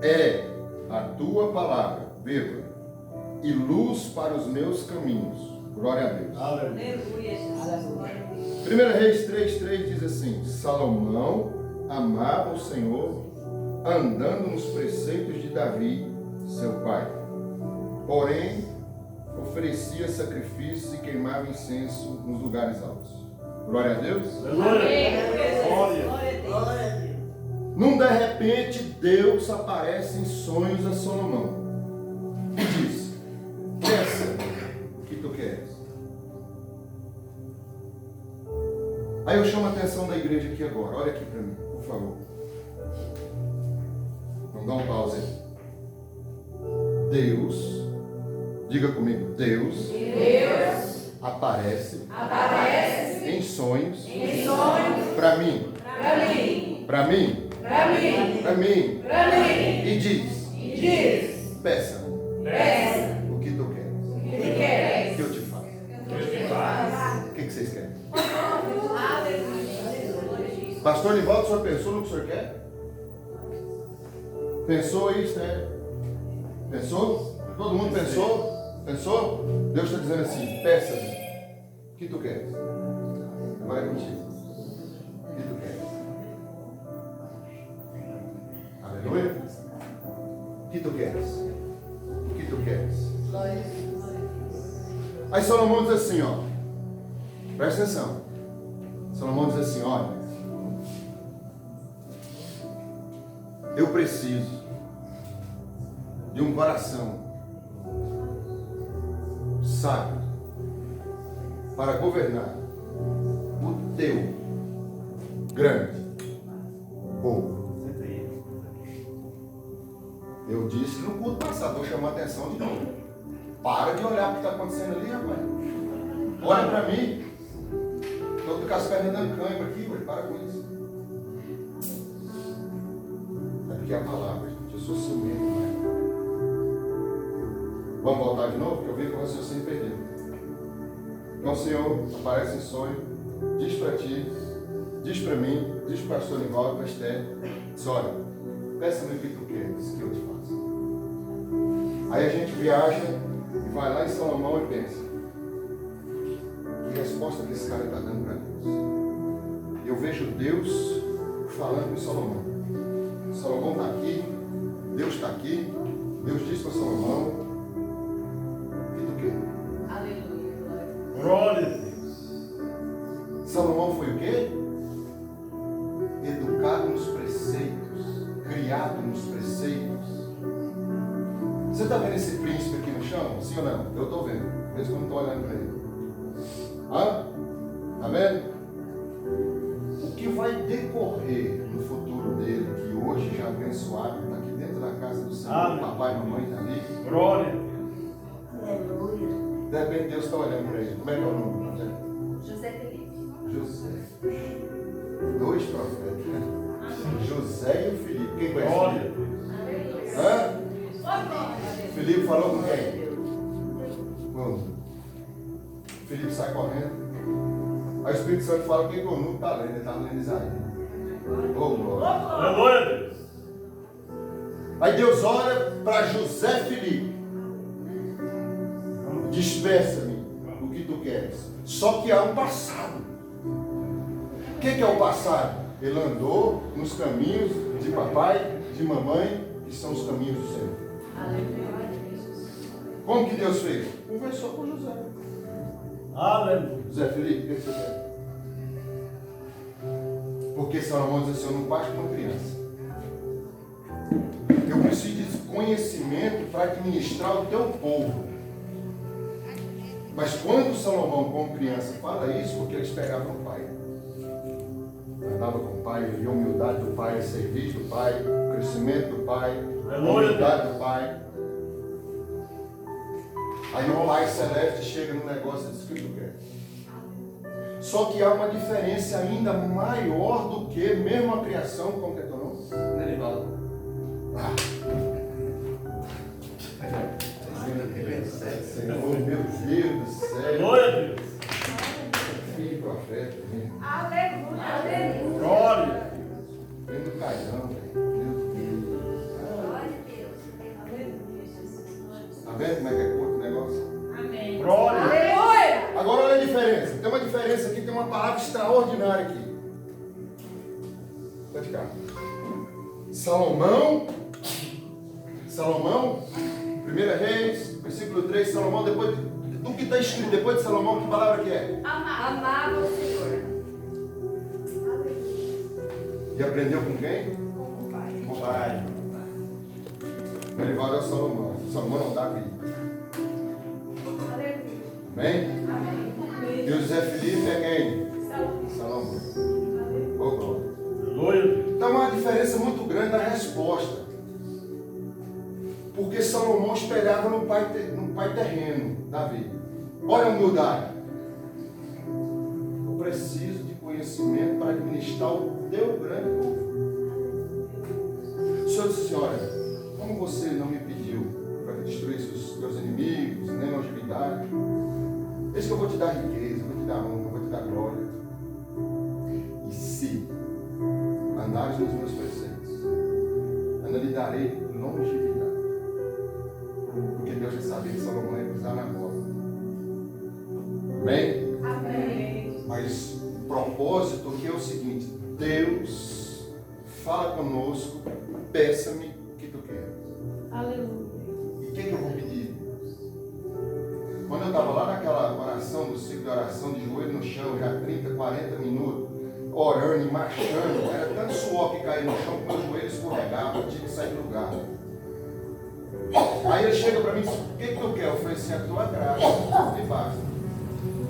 é a tua palavra, vírgula, e luz para os meus caminhos. Glória a Deus. Aleluia. 1 Reis 3,3 diz assim: Salomão amava o Senhor, andando nos preceitos de Davi, seu pai. Porém, oferecia sacrifícios e queimava incenso nos lugares altos. Glória a Deus. Glória. Glória. Num de repente, Deus aparece em sonhos a Salomão e diz: peça o que tu queres. Aí eu chamo a atenção da igreja aqui agora. Olha aqui para mim, por favor. Vamos dar um pause aí. Deus, diga comigo, Deus aparece em sonhos para mim. Para mim. E diz: peça o que tu queres. Que eu te faço. O que vocês querem? Pastor Nivaldo, o senhor pensou no que o senhor quer? Pensou isso, né? Pensou? Todo mundo pensou? Pensou? Deus está dizendo assim: peça-me o que tu queres. Agora é contigo. O que tu queres? Aleluia. O que tu queres? O que tu queres? Aí Salomão diz assim, ó. Presta atenção. Salomão diz assim, olha. Eu preciso de um coração sábio para governar o teu grande povo. Eu disse no culto passado, vou chamar a atenção de novo. Para de olhar o que está acontecendo ali, rapaz. Olha para mim. Estou com as pernas dando cãibra aqui, ué. Para com isso. É porque é a palavra, gente. Eu sou ciumento, né? Vamos voltar de novo? Porque eu vi que o raciocínio perdeu. Então o Senhor aparece em sonho, diz para ti, diz para mim, diz para o pastor Nivaldo, para a Esther, diz: olha, peça-me o que tu queres, que eu te faço. Aí a gente viaja e vai lá em Salomão e pensa: que resposta que esse cara está dando para Deus? Eu vejo Deus falando com Salomão. Salomão está aqui, Deus está aqui, Deus diz para Salomão: o que tu quer? Aleluia. Glória a Deus. Salomão foi o quê? Educado nos preceitos, criado nos preceitos. Você está vendo esse príncipe aqui no chão? Sim ou não? Eu estou vendo, mesmo que eu não estou olhando para ele. Hã? Está vendo? O que vai decorrer no futuro dele, que hoje já abençoado, está aqui dentro da casa do Senhor, Amém. papai e mamãe está ali. Glória a Deus. Aleluia. De repente Deus está olhando para ele. Como é que é o nome? José Felipe. José. Dois profetas. José e o Filipe. Quem conhece o Glória a Filipe? Deus. Hã? Filipe falou com quem? Vamos. Filipe sai correndo. Aí o Espírito Santo fala: quem conosco está lendo? Ele está lendo Isaías. Oh, glória. Aleluia a Deus. Aí Deus olha para José Filipe. Despeça-me o que tu queres. Só que há um passado. O que é o passado? Ele andou nos caminhos de papai, de mamãe, que são os caminhos do Senhor. Aleluia. Como que Deus fez? Conversou com José. Aleluia. José Felipe, o que você quer? Porque Salomão diz assim: eu não passo com uma criança. Eu preciso de conhecimento para administrar o teu povo. Mas quando Salomão, como criança, fala isso, porque eles pegavam o pai. Andava com o pai, via a humildade do pai, o serviço do pai, o crescimento do pai, a humildade do pai. Aí o Pai Celeste chega no negócio e diz: o que tu quer? Só que há uma diferença ainda maior do que mesmo a criação, como que é teu nome? Nerivaldo. Ah. Senhor, meu Deus do céu. Glória a Deus. Filho de profeta, mesmo. Aleluia. Glória. Vem do Caião, velho. Meu Deus. palavra extraordinária aqui. Pode cá. Salomão, 1 Reis, versículo 3, Salomão, depois do que está escrito, depois de Salomão, que palavra que é? Amava o Senhor. E aprendeu com quem? Com o Pai. Com o pai. Derivado é o Salomão. Salomão não dá vida. Amém? Amém. E o José Felipe é quem? Salomão. Oh, glória. Glória a Deus. Então há uma diferença muito grande na resposta. Porque Salomão esperava no pai terreno, Davi. Olha a humildade. Eu preciso de conhecimento para administrar o teu grande povo. O Senhor disse assim, olha, como você não me pediu para que destruísse os teus inimigos, nem longevidade, eis que eu vou te dar riqueza, eu vou te dar honra, eu vou te dar glória. E se andares nos meus preceitos, ainda lhe darei longevidade. Porque Deus já sabia que Salomão ia pisar na bola. Amém? Amém. Mas o propósito aqui é o seguinte: Deus fala conosco, peça-me o que tu queres. Aleluia. E o que eu vou pedir? Quando eu estava lá naquela oração, do ciclo de oração, de joelho no chão, já 30, 40 minutos, orando e marchando, era tanto suor que caía no chão que meu joelho escorregava, eu tinha que sair do lugar. Aí ele chega para mim e diz, o que tu quer? Eu falei assim, a tua graça, e basta.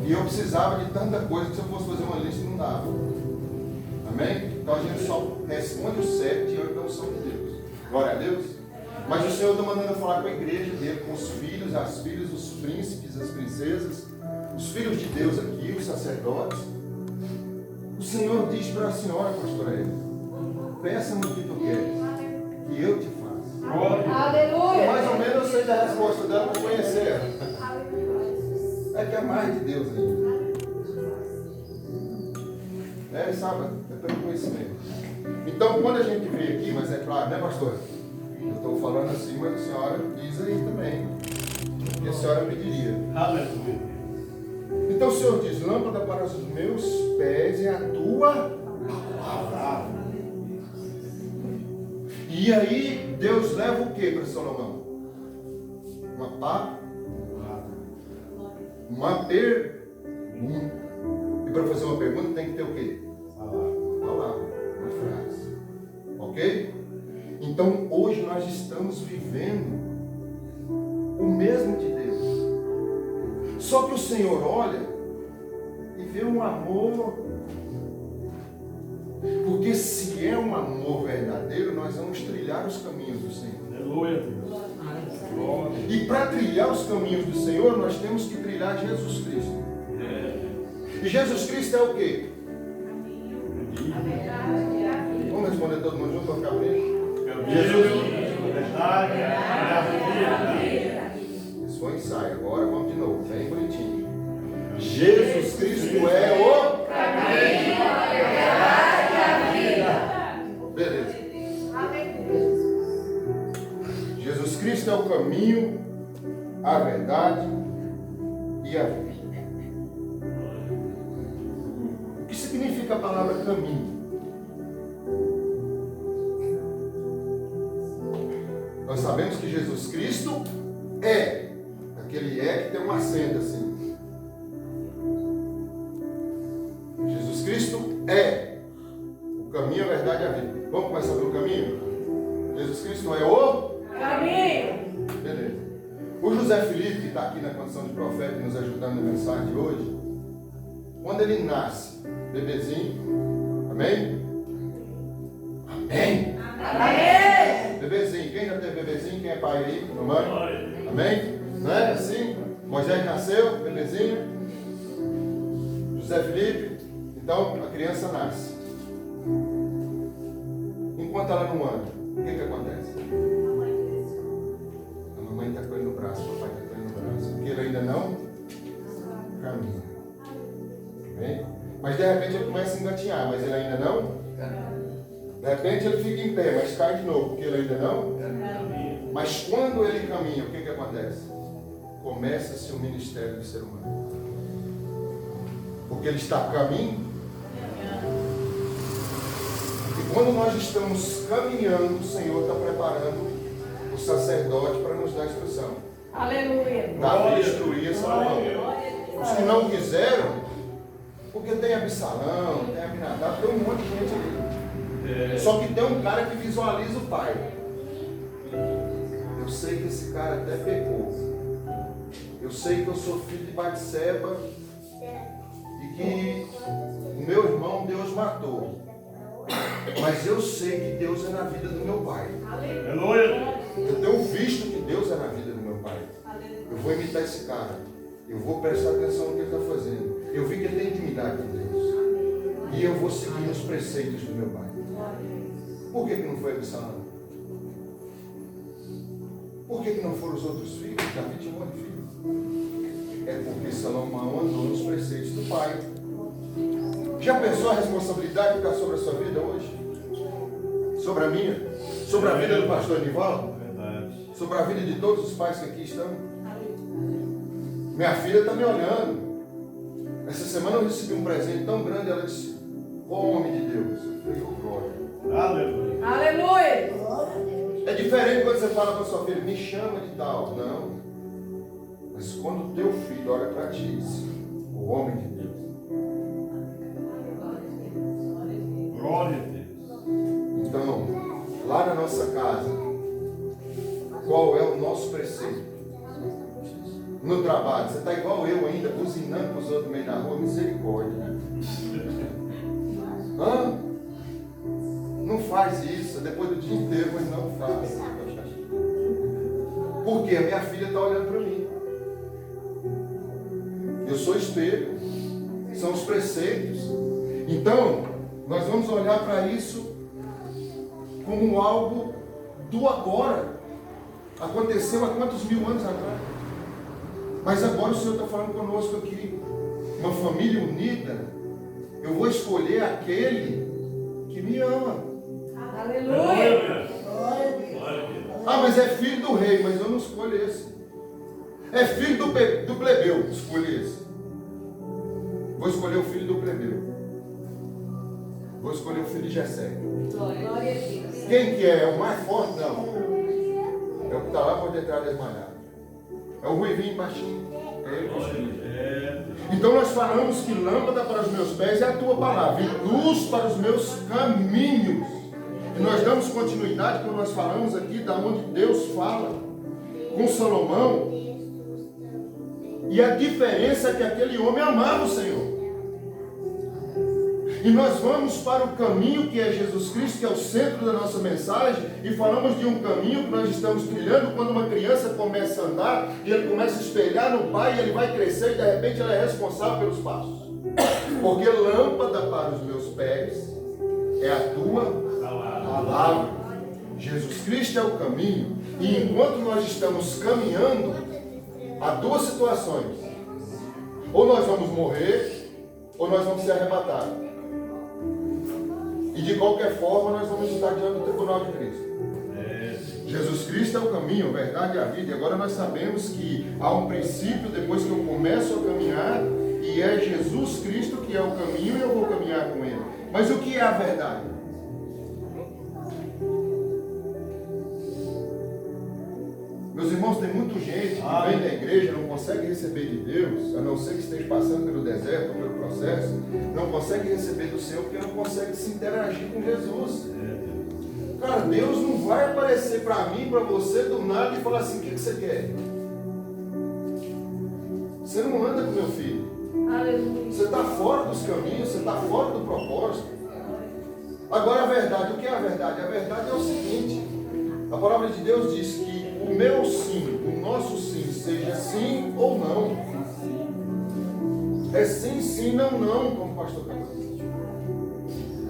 E eu precisava de tanta coisa que se eu fosse fazer uma lista não dava. Amém? Então a gente só responde o certo diante da unção de Deus. Glória a Deus. Mas o Senhor está mandando falar com a igreja dele, com os filhos, as filhas, os príncipes, as princesas, os filhos de Deus aqui, os sacerdotes. O Senhor diz para a senhora, pastora Eva, peça-me o que tu queres, que eu te faço. Aleluia. Mais ou menos eu sei da resposta dela para conhecer ela. É que é mais de Deus ainda. É, sabe? É pelo conhecimento. Então, quando a gente vê aqui, mas é claro, né, pastor? Eu estou falando assim, mas a senhora diz aí também. E a senhora pediria. Aleluia. Então o Senhor diz, lâmpada para os meus pés é a tua palavra. E aí, Deus leva o que para Salomão? Uma palavra. Uma pergunta. E para fazer uma pergunta tem que ter o quê? Palavra. Uma frase. Ok? Então hoje nós estamos vivendo o mesmo de Deus. Só que o Senhor olha e vê um amor. Porque se é um amor verdadeiro, nós vamos trilhar os caminhos do Senhor. Aleluia a Deus. Glória. E para trilhar os caminhos do Senhor, nós temos que trilhar Jesus Cristo. E Jesus Cristo é o quê? Vamos responder todo mundo junto para ficar bonito? Verdade. Isso foi um ensaio. Agora vamos de novo, bem bonitinho. Jesus Cristo é o caminho, a verdade e a vida. Beleza. Jesus Cristo é o caminho, a verdade e a vida. O que significa a palavra caminho? Nós sabemos que Jesus Cristo é. Aquele é que tem um acento assim. Jesus Cristo é o caminho, a verdade e a vida. Vamos começar pelo caminho? Jesus Cristo é o Caminho. Beleza. O José Felipe, que está aqui na condição de profeta, nos ajudando na mensagem de hoje, quando ele nasce, bebezinho, amém? Amém? Amém. Bebezinho, quem já teve bebezinho? Quem é pai aí? Mamãe? Glória. Amém? Não é assim? Moisés nasceu, bebezinho. José Felipe, então a criança nasce. Enquanto ela não anda, o que acontece? A mamãe está com ele no braço, o papai está com ele no braço. Porque ele ainda não caminha. Amém? Mas de repente ele começa a engatinhar, mas ele ainda não. De repente ele fica em pé, mas cai de novo, porque ele ainda não. Mas quando ele caminha, o que acontece? Começa-se o ministério do ser humano. Porque Ele está a caminho. E quando nós estamos caminhando, o Senhor está preparando o sacerdote para nos dar instrução. Aleluia. Davi instruía Salomão. Os que não quiseram, porque tem Absalão, tem Abinadab, tem um monte de gente ali. Só que tem um cara que visualiza o pai. Eu sei que esse cara até pecou. Eu sei que eu sou filho de Batseba e que o meu irmão Deus matou. Mas eu sei que Deus é na vida do meu pai. Aleluia. Eu tenho visto que Deus é na vida do meu pai. Eu vou imitar esse cara. Eu vou prestar atenção no que ele está fazendo. Eu vi que ele tem intimidade com Deus. E eu vou seguir os preceitos do meu pai. Por que não foi Absalão? Por que não foram os outros filhos? Davi tinha um monte de filhos. É porque Salomão andou nos preceitos do pai. Já pensou a responsabilidade que está sobre a sua vida hoje? Sobre a minha? Sobre a vida do pastor Nivaldo? Verdade. Sobre a vida de todos os pais que aqui estão? Minha filha está me olhando. Essa semana eu recebi um presente tão grande. Ela disse: ó homem de Deus. Eu falei: ô glória. Aleluia. Aleluia. É diferente quando você fala para sua filha: me chama de tal. Não. Mas quando o teu filho olha para ti e diz: o homem de Deus. Glória a Deus. Então, lá na nossa casa, qual é o nosso preceito? No trabalho, você está igual eu ainda, buzinando para os outros no meio da rua, misericórdia. Hã? Não faz isso, depois do dia inteiro, mas não faz. Porque a minha filha está olhando para mim. Eu sou espelho. São os preceitos. Então, nós vamos olhar para isso como algo do agora. Aconteceu há quantos mil anos atrás? Mas agora o Senhor está falando conosco aqui. Uma família unida. Eu vou escolher aquele que me ama. Aleluia. Glória a Deus. Ah, mas é filho do rei, mas eu não escolho esse. É filho do plebeu, escolhi esse. Vou escolher o filho do plebeu. Vou escolher o filho de Jessé. Glória a Deus. Quem que é? É o mais forte? Não. É o que está lá por detrás desmaiado. É o ruivinho baixinho. É ele que escolhe. Então nós falamos que lâmpada para os meus pés é a tua palavra, e luz para os meus caminhos. E nós damos continuidade quando nós falamos aqui da onde Deus fala com Salomão. E a diferença é que aquele homem amava o Senhor. E nós vamos para o caminho que é Jesus Cristo, que é o centro da nossa mensagem, e falamos de um caminho que nós estamos trilhando quando uma criança começa a andar, e ele começa a espelhar no pai, e ele vai crescer, e de repente ela é responsável pelos passos. Porque lâmpada para os meus pés é a tua palavra. Jesus Cristo é o caminho, e enquanto nós estamos caminhando, há duas situações: ou nós vamos morrer, ou nós vamos ser arrebatados. E de qualquer forma nós vamos estar diante do tribunal de Cristo. Jesus Cristo é o caminho, a verdade e a vida. E agora nós sabemos que há um princípio depois que eu começo a caminhar, e é Jesus Cristo que é o caminho, e eu vou caminhar com Ele. Mas o que é a verdade? Meus irmãos, tem muita gente que vem da igreja, não consegue receber de Deus, a não ser que esteja passando pelo deserto ou pelo processo, não consegue receber do Senhor porque não consegue se interagir com Jesus. Cara, Deus não vai aparecer para mim, para você, do nada e falar assim: o que você quer? Você não anda com meu filho. Aleluia. Você está fora dos caminhos, você está fora do propósito. Agora a verdade, o que é a verdade? A verdade é o seguinte: a palavra de Deus diz que o meu sim, o nosso sim, seja sim ou não. É sim, sim, não, não, como o pastor falou.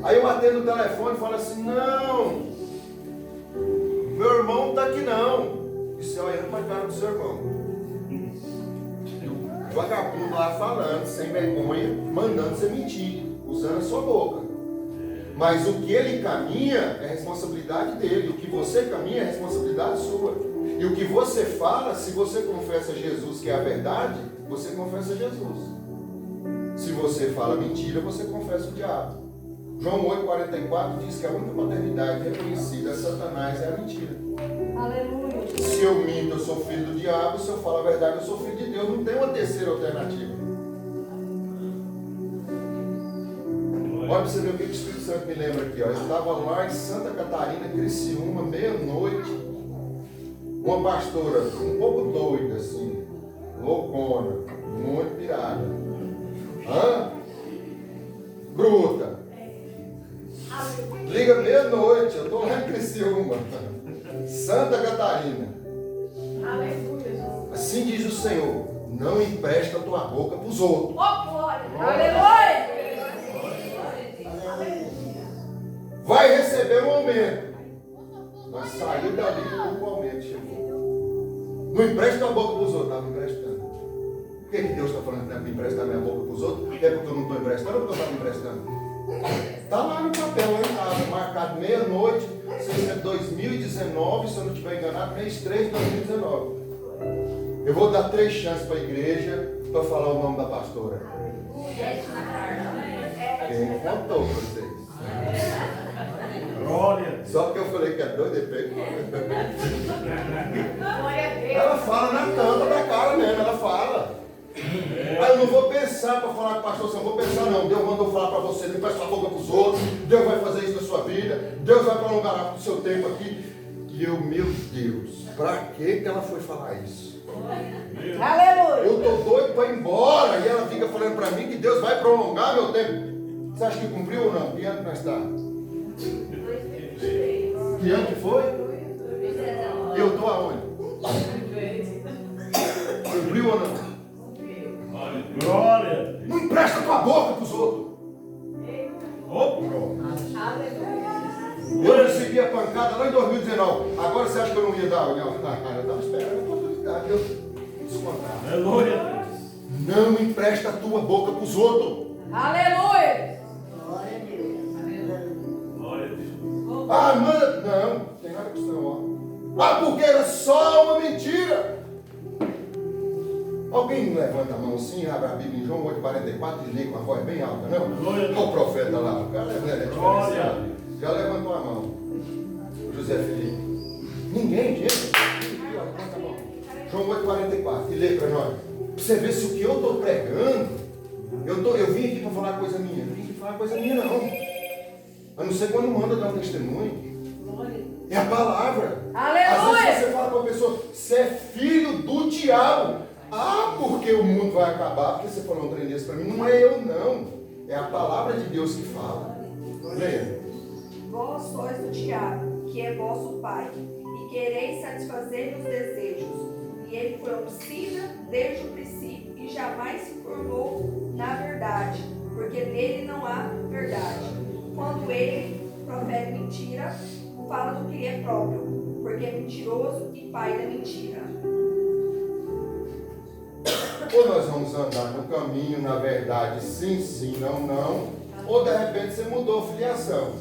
Aí eu atendo o telefone e falo assim: não, meu irmão não está aqui não. E você olhando para a cara do seu irmão. O vagabundo lá falando, sem vergonha, mandando você mentir, usando a sua boca. Mas o que ele caminha é responsabilidade dele. O que você caminha é responsabilidade sua. E o que você fala, se você confessa Jesus, que é a verdade, você confessa Jesus. Se você fala mentira, você confessa o diabo. João 8,44 diz que a única paternidade reconhecida a Satanás é a mentira. Aleluia. Se eu minto, eu sou filho do diabo. Se eu falo a verdade, eu sou filho de Deus. Não tem uma terceira alternativa. Olha para você ver o que o Espírito Santo me lembra aqui. Ó. Eu estava lá em Santa Catarina, Criciúma, meia-noite. Uma pastora um pouco doida, assim, loucona, muito pirada. Bruta. Liga meia-noite, eu estou lá em Criciúma, Santa Catarina. Assim diz o Senhor: não empresta a tua boca para os outros. Aleluia. Vai receber um aumento. Mas saiu dali e o aumento chegou. Não empresta a boca para os outros. Estava emprestando. Por que Deus está falando que não é para emprestar minha boca para os outros? É porque eu não estou emprestando ou porque eu estava emprestando? Está lá no papel, lá em casa, marcado meia-noite, se é 2019, se eu não estiver enganado, mês 3 de 2019. Eu vou dar 3 chances para a igreja para falar o nome da pastora. Quem contou para vocês? Glória. Só porque eu falei que é doido, depende. Ela fala na tampa da cara mesmo, ela fala. Aí eu não vou pensar para falar com o pastor, eu vou pensar não. Deus mandou falar para você, não empresta a boca para os outros. Deus vai fazer isso na sua vida. Deus vai prolongar o seu tempo aqui. E eu, meu Deus, para que ela foi falar isso? Aleluia. Eu estou doido para ir embora. E ela fica falando para mim que Deus vai prolongar meu tempo. Você acha que cumpriu ou não? Que ano que nós está? Que ano que foi? E eu estou aonde? Cumpriu ou não? Glória. Não empresta a tua boca para os outros. Eu recebi a pancada lá em 2019. Agora você acha que eu não ia dar? Eu estava esperando a oportunidade. Eu descontar. Aleluia. Não empresta a tua boca para os outros. Aleluia. Glória a Deus. Ah, manda. Não, não tem nada com isso não. Ah, porque era só uma mentira. Alguém levanta a mão assim, abre a Bíblia em João 8,44 e lê com a voz bem alta, não? Olha o profeta lá, o cara é diferenciado. Já levantou a mão. O José Felipe. Ninguém, gente. Levanta a mão. João 8,44 e lê para nós. Para você ver se o que eu estou pregando, eu vim aqui para falar coisa minha. Não vim aqui para falar coisa minha, não. A não ser quando manda dar um testemunho. É a palavra. Aleluia. Às vezes você fala para uma pessoa, você é filho do diabo. Ah, porque o mundo vai acabar, porque você falou um trem desse para mim. Não é eu, não. É a palavra de Deus que fala. Leia. Vós sois do diabo, que é vosso pai, e quereis satisfazer os desejos. E ele foi homicida desde o princípio, e jamais se formou na verdade, porque nele não há verdade. Quando ele profere mentira, fala do que lhe é próprio, porque é mentiroso e pai da mentira. Ou nós vamos andar no caminho, na verdade, sim, sim, não, não. Ou de repente você mudou a filiação.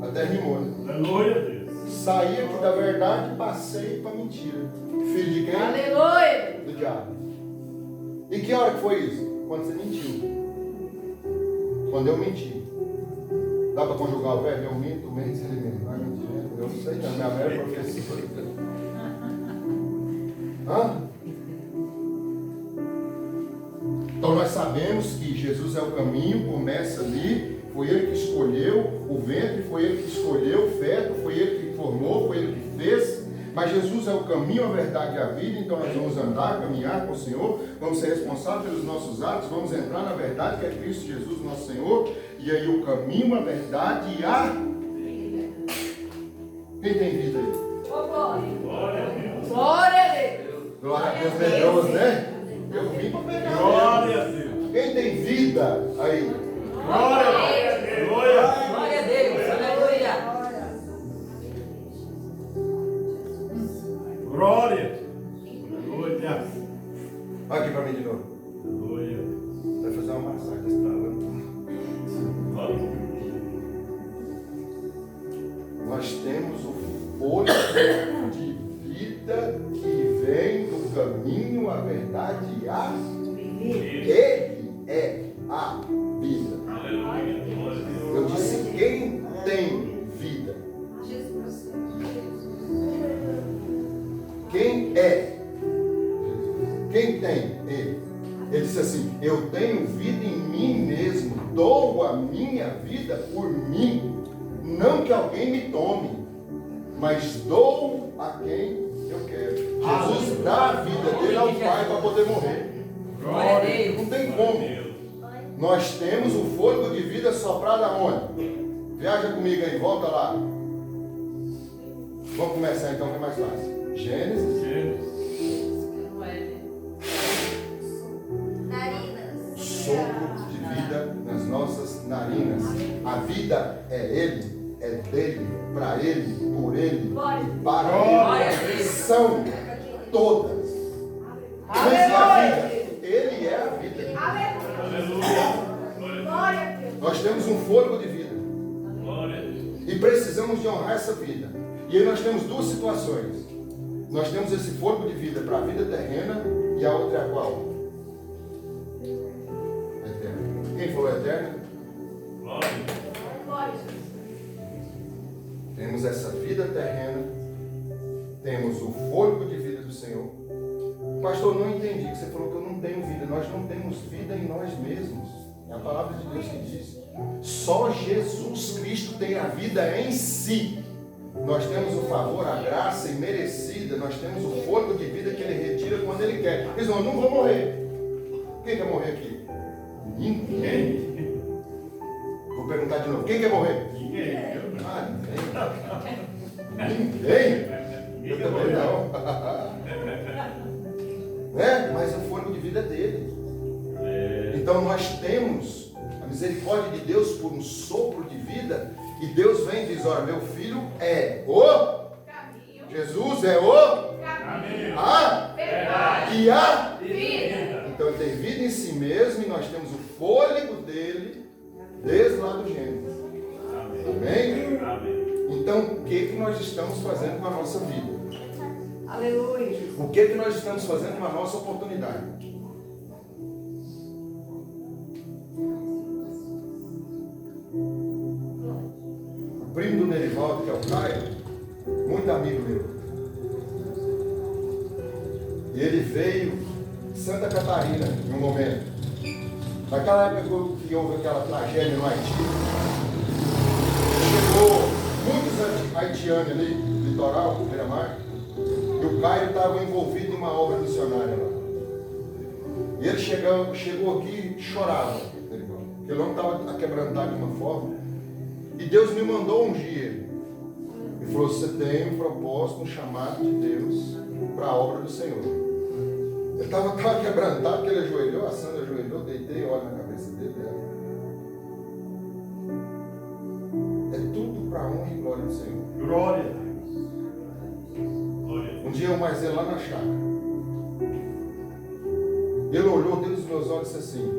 Até rimou, né? Aleluia a Deus. Saí aqui da verdade e passei para mentira. Filho de quem? Aleluia. Do diabo. E que hora que foi isso? Quando você mentiu. Quando eu menti. Dá para conjugar o verbo? Eu minto, tu mente, ele mente. Vai mentir, né? Eu sei que a minha mãe é professora. Hã? Então nós sabemos que Jesus é o caminho, começa ali, foi Ele que escolheu, o ventre foi Ele que escolheu, o feto foi Ele que formou, foi Ele que fez, mas Jesus é o caminho, a verdade e a vida, então nós vamos andar, caminhar com o Senhor, vamos ser responsáveis pelos nossos atos, vamos entrar na verdade que é Cristo Jesus nosso Senhor, e aí o caminho, a verdade e a... Quem tem vida aí? Glória a Deus. Glória a Deus. Glória a Deus, Deus, né? Eu vim para pegar. Glória a Deus. Quem tem vida aí? Glória a Deus. Glória a Deus. Glória a Deus, aleluia. Glória. Aleluia. Olha aqui para mim de novo. Aleluia. Vai fazer uma massagem estralando. Nós temos o fôlego de vida que vem do caminho, a verdade e a Ele. Quem é? Quem tem? Ele. Ele disse assim: eu tenho vida em mim mesmo, dou a minha vida por mim. Não que alguém me tome, mas dou a quem eu quero. Jesus dá a vida dele ao Pai para poder morrer. Glória a Deus. Não tem como. Nós temos o fôlego de vida soprado aonde? Viaja comigo aí, volta lá. Vamos começar então, que é mais fácil. Gênesis. Narinas. Sopro de vida nas nossas narinas. A vida é Ele, é dele, para Ele, por Ele, para Glória a Ele. Deus. São todas. Mas é a vida. Ele é a vida. Aleluia. Glória a Deus. Nós temos um fôlego de vida. Glória a Deus. E precisamos de honrar essa vida. E aí nós temos duas situações. Nós temos esse fôlego de vida para a vida terrena e a outra é a qual? Eterna. Quem falou eterna? Glória. Glória. Temos essa vida terrena, temos o fôlego de vida do Senhor. Pastor, não entendi que você falou que eu não tenho vida. Nós não temos vida em nós mesmos. É a palavra de Deus que diz. Só Jesus Cristo tem a vida em si. Nós temos o favor, a graça imerecida. Nós temos o fôlego de vida que Ele retira quando Ele quer. Eles não, não vou morrer. Quem quer morrer aqui? Ninguém. Vou perguntar de novo. Quem quer morrer? Ninguém. Ah, ninguém. Eu também não. Né? Mas o fôlego de vida é dele. Então nós temos a misericórdia de Deus por um sopro de vida. E Deus vem e diz: olha, meu filho é o Caminho. Jesus é o Amém. a Verdade. e a. Vida. Então ele tem vida em si mesmo. E nós temos o fôlego dele desde lá do Gênesis. Amém? Amém. Então o que nós estamos fazendo com a nossa vida? Aleluia. O que nós estamos fazendo com a nossa oportunidade? O primo do Nerivaldo, que é o Caio, muito amigo meu. E ele veio de Santa Catarina em um momento. Naquela época que houve aquela tragédia no Haiti, chegou muitos haitianos ali, no litoral, no Beira-Mar. E o Caio estava envolvido em uma obra missionária lá. E ele chegou aqui e chorava. Porque ele não estava quebrantado de uma forma. E Deus me mandou ungir ele. E falou: você tem um propósito, um chamado de Deus para a obra do Senhor. Ele estava quebrantado, porque ele ajoelhou, a Sandra ajoelhou, deitei óleo na cabeça dele. É tudo para a honra e glória do Senhor. Glória a Deus. Glória a Deus. Um dia eu mais ele lá na chácara. Ele olhou dentro dos meus olhos e disse assim: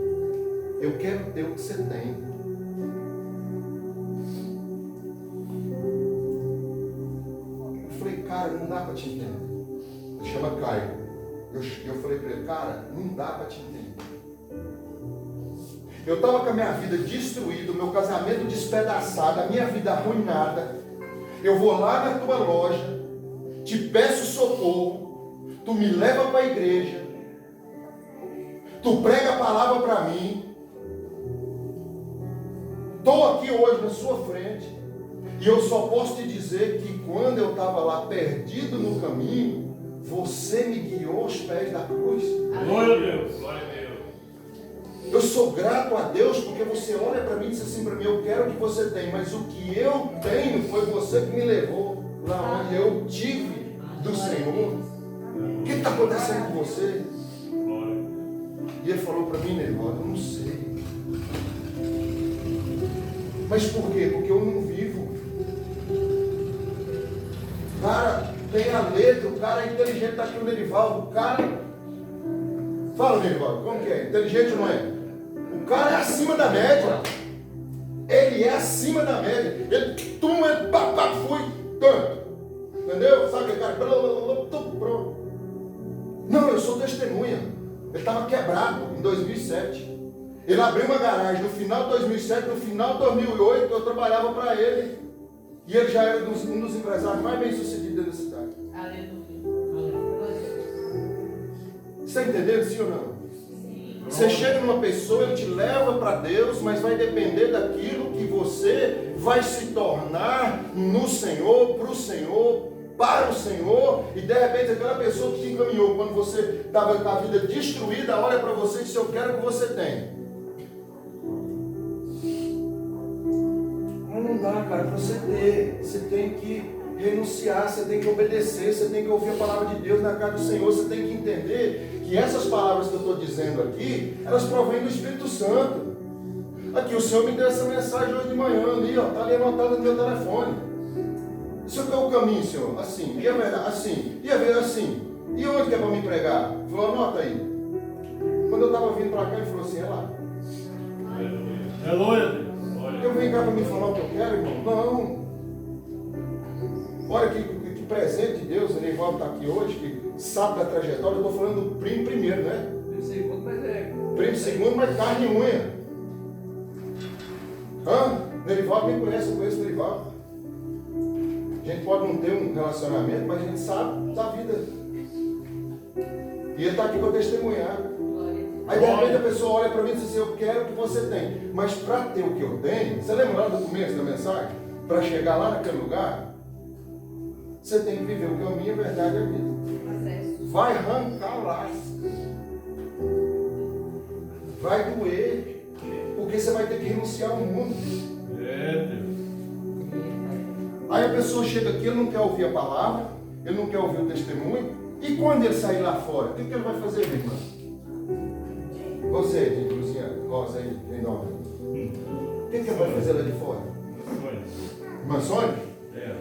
eu quero ter o que você tem. Eu falei: cara, não dá para te entender. Ele chama Caio. Eu falei para ele: cara, não dá para te entender. Eu estava com a minha vida destruída, o meu casamento despedaçado, a minha vida arruinada. Eu vou lá na tua loja, te peço socorro, tu me leva para a igreja, tu prega a palavra para mim. Estou aqui hoje na sua frente e eu só posso te dizer que quando eu estava lá perdido no caminho, você me guiou aos pés da cruz. Glória a Deus. Glória a Deus. Eu sou grato a Deus porque você olha para mim e diz assim para mim: eu quero o que você tem, mas o que eu tenho foi você que me levou lá onde eu tive do Senhor. O que está acontecendo com você? Glória. E ele falou para mim: meu irmão, eu não sei. Mas por quê? Porque eu não vivo. O cara tem a letra, o cara é inteligente, está aqui o Nerivaldo. O cara. Fala, Nerivaldo, como que é? Inteligente ou não é? O cara é acima da média. Ele é acima da média. Ele, fui, tanto. Entendeu? Sabe aquele cara? Pronto. Não, eu sou testemunha. Ele estava quebrado em 2007. Ele abriu uma garagem no final de 2007, no final de 2008, eu trabalhava para ele. E ele já era um dos empresários mais bem sucedidos da cidade. Aleluia. Você está entendendo, sim ou não? Você chega numa pessoa, ele te leva para Deus, mas vai depender daquilo que você vai se tornar no Senhor, para o Senhor, para o Senhor, e de repente aquela pessoa que te encaminhou, quando você estava com a vida destruída, olha para você e diz: eu quero o que você tem. Mas não dá, cara, para você ter, você tem que renunciar, você tem que obedecer, você tem que ouvir a palavra de Deus na casa do Senhor, você tem que entender que essas palavras que eu estou dizendo aqui, elas provêm do Espírito Santo. Aqui, o Senhor me deu essa mensagem hoje de manhã ali, ó, está ali anotada no meu telefone. Isso aqui é o caminho, Senhor, assim, e a verdade, assim, e a verdade, assim, e onde que é para me pregar? Ele falou: anota aí. Quando eu estava vindo para cá, ele falou assim: é lá. Aleluia. Eu venho cá para me falar o que eu quero, irmão? Não. Olha que presente de Deus, o Nerivaldo está aqui hoje, que sabe da trajetória. Eu estou falando do primo primeiro, né? Primo segundo, mas é. Primo segundo, mas carne e unha. Nerivaldo me conhece, eu conheço o Nerivaldo. A gente pode não ter um relacionamento, mas a gente sabe da vida. E ele está aqui para testemunhar. Aí de repente a pessoa olha para mim e diz assim: eu quero o que você tem. Mas para ter o que eu tenho, você lembra lá do começo da mensagem? Para chegar lá naquele lugar, você tem que viver o caminho, a verdade e a vida. Vai arrancar lasca. Vai doer. Porque você vai ter que renunciar ao mundo. Aí a pessoa chega aqui, ele não quer ouvir a palavra, ele não quer ouvir o testemunho. E quando ele sair lá fora, o que ele vai fazer, minha irmã? Você, de Luciana, Rosa aí, em nome. O que ele vai fazer lá de fora? Irmã Sônia?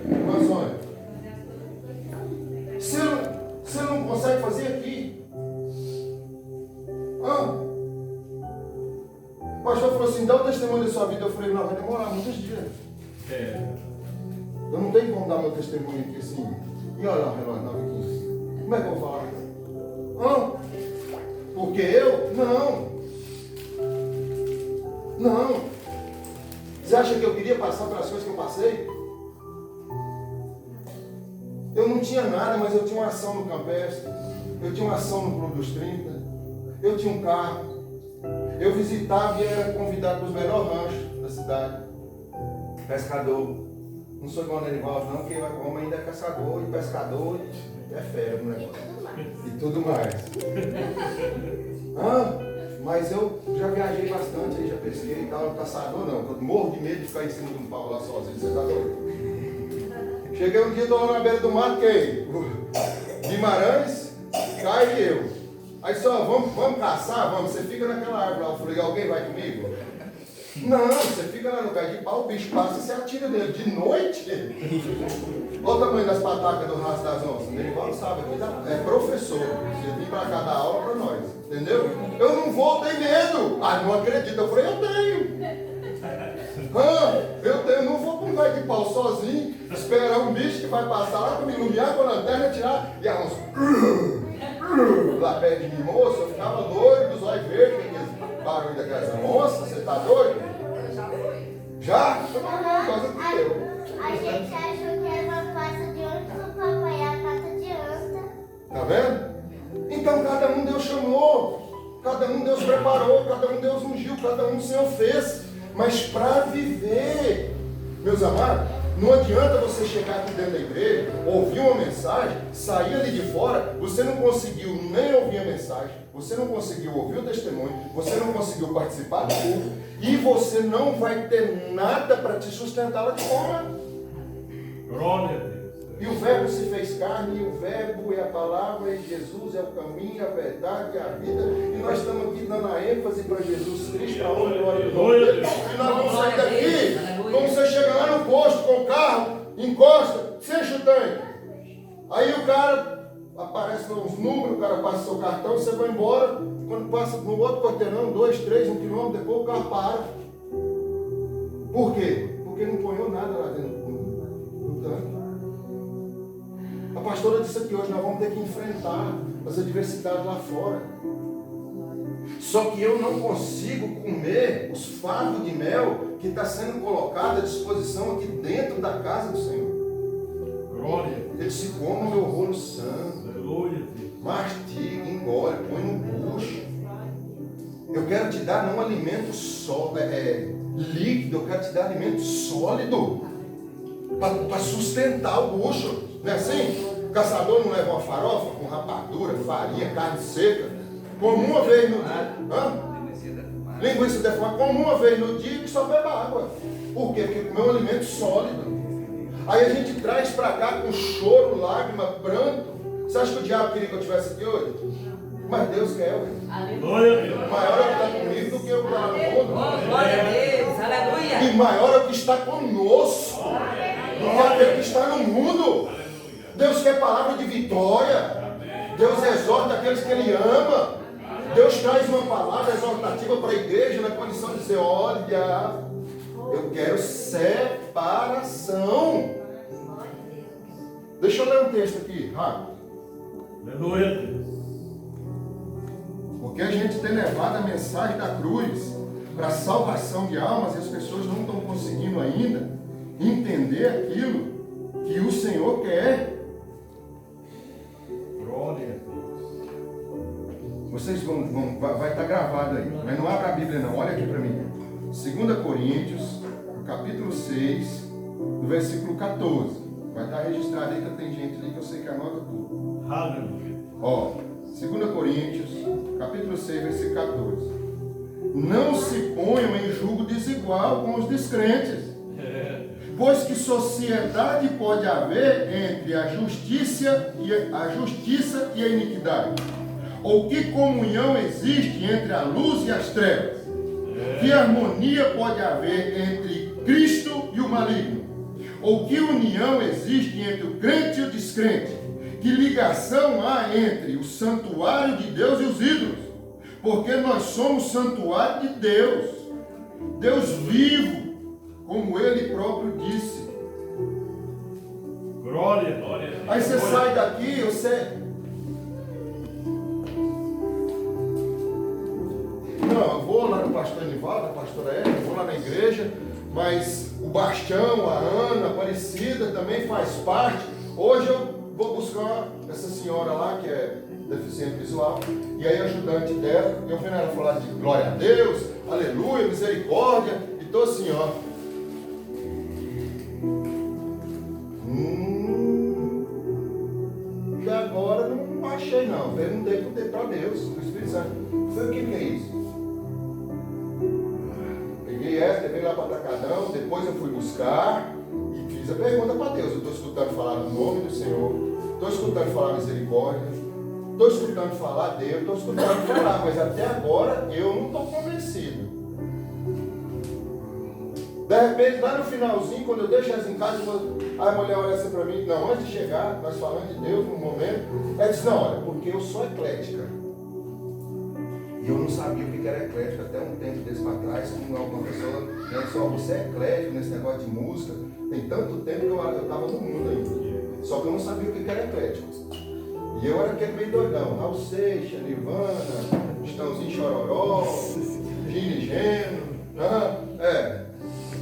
Irmã Sônia? Você não consegue fazer aqui? O pastor falou assim: dá o testemunho da sua vida. Eu falei: não, vai demorar muitos dias. Eu não tenho como dar meu testemunho aqui assim. E olha lá, relógio 9h15. Como é que eu vou falar? Porque eu? Não. Você acha que eu queria passar pelas coisas que eu passei? Eu não tinha nada, mas eu tinha uma ação no Campestre. Eu tinha uma ação no Clube dos 30. Eu tinha um carro. Eu visitava e era convidado para os melhores ranchos da cidade. Pescador. Não sou igual ao Nerivaldo, não, porque o homem ainda é caçador e pescador e é fera no negócio. E tudo mais. Mas eu já viajei bastante, aí já pesquei e tal, caçador não. Eu morro de medo de ficar em cima de um pau lá sozinho, você tá doido? Cheguei um dia, estou lá na beira do mar, quem? Guimarães, Caio e eu. Aí só, vamos caçar? Vamos, você fica naquela árvore lá. Eu falei: alguém vai comigo? Não, você fica lá no pé de pau, o bicho passa e você atira nele. De noite? Olha o tamanho das patacas do rastro das onças. O Nerivaldo sabe, aqui é professor. Você vem para cá dar aula para nós. Entendeu? Eu não vou, tenho medo. Não acredito. Eu falei: eu tenho. Eu não vou para um pé de pau sozinho, esperar um bicho que vai passar lá para me iluminar com a lanterna, tirar e a onça lá perto de mim, moço. Eu ficava doido, dos olhos verdes, aquele barulho daquelas onças. Você tá doido? Eu já fui. Já? Coisa que eu. A gente achou que era uma pata de onça, o papai é a pata de anta. Tá vendo? Então cada um Deus chamou, cada um Deus preparou, cada um Deus ungiu, cada um o Senhor fez. Mas para viver, meus amados, não adianta você chegar aqui dentro da igreja, ouvir uma mensagem, sair ali de fora, você não conseguiu nem ouvir a mensagem, você não conseguiu ouvir o testemunho, você não conseguiu participar do culto, e você não vai ter nada para te sustentar lá de fora. Glória a Deus. E o verbo se fez carne, e o verbo é a palavra, e Jesus é o caminho, a verdade e a vida. E nós estamos aqui dando a ênfase para Jesus Cristo, para a honra e glória do nome dele. E nós vamos sair daqui, como você chega lá no posto com o carro, encosta, você enche o tanque. Aí o cara aparece uns números, o cara passa seu cartão, você vai embora. Quando passa no outro quarteirão, 2, 3, 1 quilômetro, depois o carro para. Por quê? Porque não ponhou nada lá dentro do tanque. A pastora disse aqui hoje: nós vamos ter que enfrentar as adversidades lá fora. Só que eu não consigo comer os favos de mel que está sendo colocado à disposição aqui dentro da casa do Senhor. Glória. Ele se come o meu rolo santo, Aleluia. mastiga, engole, põe dar não alimento líquido, eu quero te dar alimento sólido para sustentar o bucho. Não é assim? O caçador não leva uma farofa com rapadura, farinha, carne seca, como uma vez no dia. Linguiça defumada, como uma vez no dia, que só bebe água. Por quê? Porque comeu um alimento sólido. Aí a gente traz para cá com choro, lágrima, pranto. Você acha que o diabo queria que eu estivesse aqui hoje? Mas Deus quer, ué. Glória a Deus. Maior é o que está comigo do que o que está no mundo. Glória a Deus. Aleluia. E maior é o que está conosco do que aquele que está no mundo. Deus quer palavra de vitória. Deus exorta aqueles que Ele ama. Deus traz uma palavra exortativa para a igreja na condição de dizer: olha, eu quero separação. Deixa eu ler um texto aqui, rápido. Aleluia a Deus. Porque a gente tem levado a mensagem da cruz para a salvação de almas e as pessoas não estão conseguindo ainda entender aquilo que o Senhor quer. Glória a Deus. Vocês vai estar gravado aí, mas não abra a Bíblia não, olha aqui para mim. 2 Coríntios, no capítulo 6, no versículo 14. Vai estar registrado aí que tem gente ali que eu sei que anota tudo. Aleluia. Ó, 2 Coríntios, capítulo 6, versículo 14. Não se ponham em julgo desigual com os descrentes, pois que sociedade pode haver entre a justiça e a iniquidade? Ou que comunhão existe entre a luz e as trevas? Que harmonia pode haver entre Cristo e o maligno? Ou que união existe entre o crente e o descrente? Que ligação há entre o santuário de Deus e os ídolos? Porque nós somos santuário de Deus, Deus vivo, como Ele próprio disse. Glória, glória a Deus. Aí você sai daqui, você... Não, eu vou lá no pastor Nivaldo, a pastora Érica, vou lá na igreja, mas o Bastião, a Ana, a Aparecida também faz parte. Hoje eu vou buscar essa senhora lá, que é deficiente visual, e aí ajudante dela, eu vendo ela falar de glória a Deus, aleluia, misericórdia, e tô assim, ó. E agora não achei não, perguntei para Deus, o Espírito Santo, foi o que é isso? Peguei essa, levei lá para Atacadão, depois eu fui buscar e fiz a pergunta para Deus. Eu estou escutando falar no nome do Senhor, estou escutando falar misericórdia, estou escutando falar Deus, estou escutando falar, mas até agora eu não estou convencido. De repente, lá no finalzinho, quando eu deixo elas em casa, a mulher olha assim para mim, não, antes de chegar, nós falando de Deus no momento, ela disse, não, olha, porque eu sou eclética. E eu não sabia o que era eclético, até um tempo desse para trás, como alguma pessoa, né, só você é eclético nesse negócio de música, tem tanto tempo que eu estava no mundo ainda, só que eu não sabia o que era eclético. E eu era aquele meio doidão, Raul Seixas, Nirvana, Estãozinho Chororó, Gini Geno,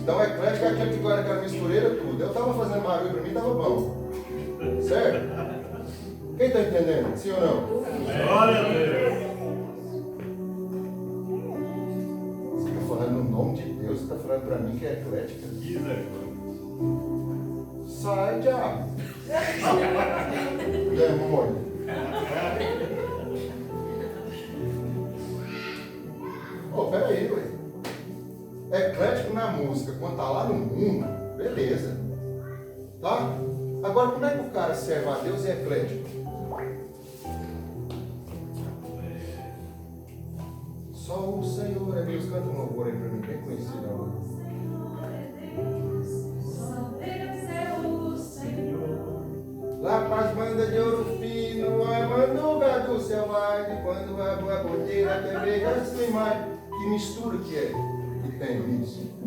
Então eclético é aquele que agora aquela mistureira, tudo. Eu estava fazendo barulho para mim, estava bom. Certo? Quem está entendendo? Sim ou não? Glória a Deus. Você está falando no nome de Deus, você está falando para mim que é eclética. Sai, diabo. Demônio. Peraí, ué. Eclético na música, quando está lá no mundo, beleza. Tá? Agora, como é que o cara serve a Deus e é eclético? Só o Senhor é Deus. Canta um louvor aí para mim, bem conhecido agora. Lá pras bandas de ouro fino, a manduga do selvagem, quando a boa porteira até veja assim mais. Que mistura que é? Que tem isso?